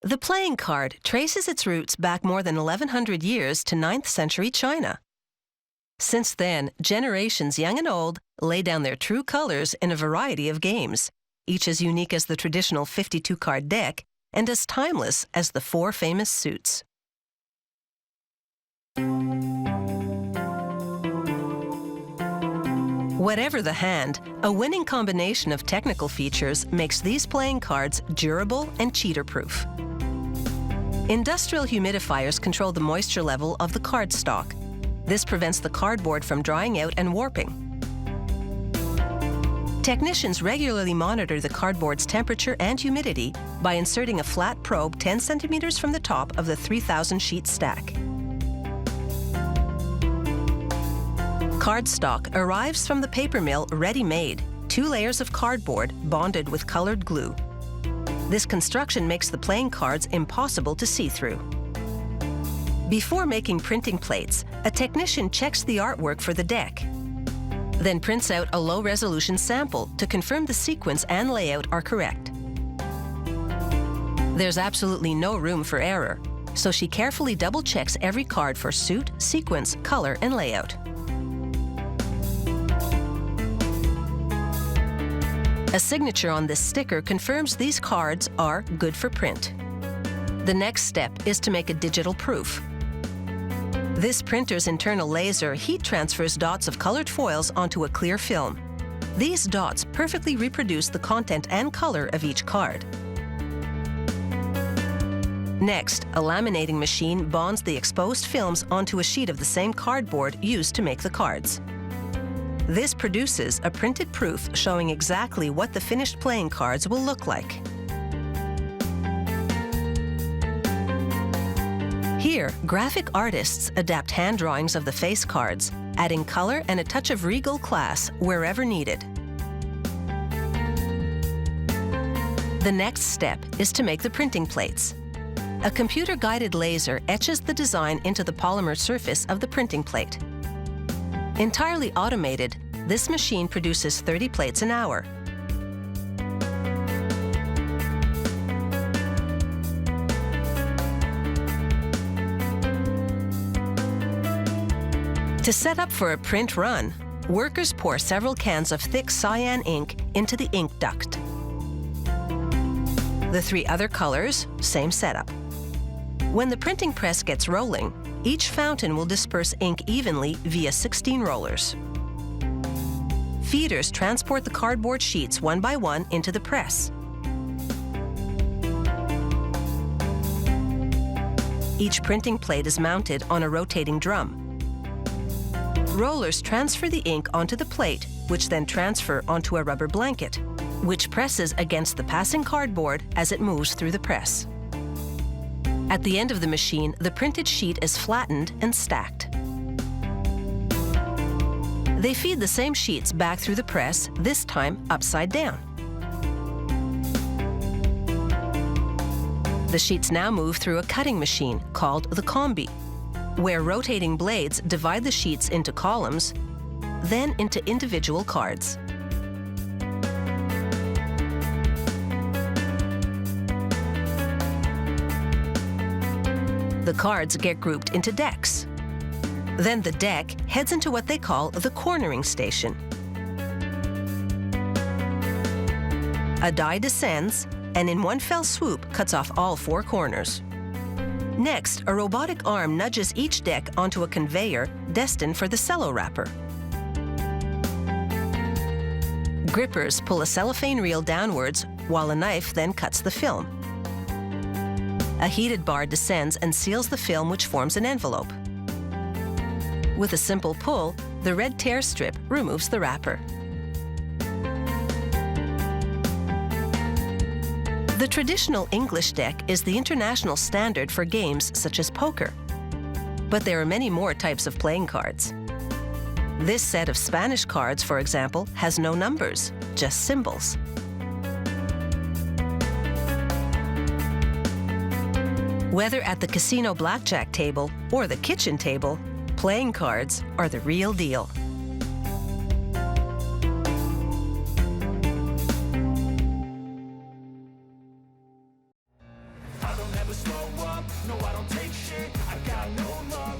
The playing card traces its roots back more than 1,100 years to 9th century China. Since then, generations young and old lay down their true colors in a variety of games, each as unique as the traditional 52-card deck and as timeless as the 4 famous suits. Whatever the hand, a winning combination of technical features makes these playing cards durable and cheater-proof. Industrial humidifiers control the moisture level of the cardstock. This prevents the cardboard from drying out and warping. Technicians regularly monitor the cardboard's temperature and humidity by inserting a flat probe 10 centimeters from the top of the 3,000-sheet stack. Cardstock arrives from the paper mill ready-made, 2 layers of cardboard bonded with colored glue. This construction makes the playing cards impossible to see through. Before making printing plates, a technician checks the artwork for the deck, then prints out a low-resolution sample to confirm the sequence and layout are correct. There's absolutely no room for error, so she carefully double-checks every card for suit, sequence, color, and layout. A signature on this sticker confirms these cards are good for print. The next step is to make a digital proof. This printer's internal laser heat transfers dots of colored foils onto a clear film. These dots perfectly reproduce the content and color of each card. Next, a laminating machine bonds the exposed films onto a sheet of the same cardboard used to make the cards. This produces a printed proof showing exactly what the finished playing cards will look like. Here, graphic artists adapt hand drawings of the face cards, adding color and a touch of regal class wherever needed. The next step is to make the printing plates. A computer-guided laser etches the design into the polymer surface of the printing plate. Entirely automated, this machine produces 30 plates an hour. To set up for a print run, workers pour several cans of thick cyan ink into the ink duct. The 3 other colors, same setup. When the printing press gets rolling, each fountain will disperse ink evenly via 16 rollers. Feeders transport the cardboard sheets one by one into the press. Each printing plate is mounted on a rotating drum. Rollers transfer the ink onto the plate, which then transfer onto a rubber blanket, which presses against the passing cardboard as it moves through the press. At the end of the machine, the printed sheet is flattened and stacked. They feed the same sheets back through the press, this time upside down. The sheets now move through a cutting machine called the combi, where rotating blades divide the sheets into columns, then into individual cards. The cards get grouped into decks. Then the deck heads into what they call the cornering station. A die descends and in one fell swoop cuts off all 4 corners. Next, a robotic arm nudges each deck onto a conveyor destined for the cello wrapper. Grippers pull a cellophane reel downwards while a knife then cuts the film. A heated bar descends and seals the film, which forms an envelope. With a simple pull, the red tear strip removes the wrapper. The traditional English deck is the international standard for games such as poker. But there are many more types of playing cards. This set of Spanish cards, for example, has no numbers, just symbols. Whether at the casino blackjack table or the kitchen table, playing cards are the real deal. I don't have never slow up, no I don't take shit, I got no love